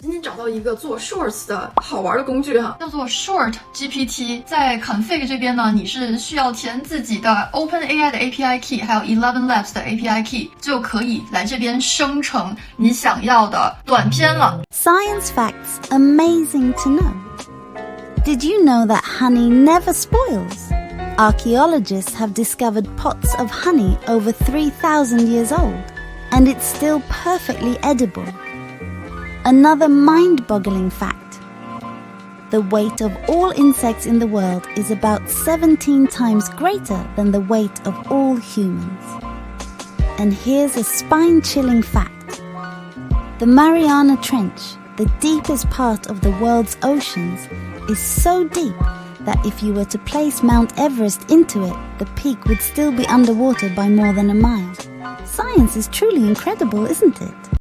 今天找到一个做 shorts 的好玩的工具哈，叫做 ShortGPT。在 config 这边呢，你是需要填自己的 OpenAI 的 API key， 还有 Eleven Labs 的 API key， 就可以来这边生成你想要的短片了。Science facts amazing to know. Did you know that honey never spoils? Archaeologists have discovered pots of honey over 3,000 years old, and it's still perfectly edible.Another mind-boggling fact. The weight of all insects in the world is about 17 times greater than the weight of all humans. And here's a spine-chilling fact. The Mariana Trench, the deepest part of the world's oceans, is so deep that if you were to place Mount Everest into it, the peak would still be underwater by more than a mile. Science is truly incredible, isn't it?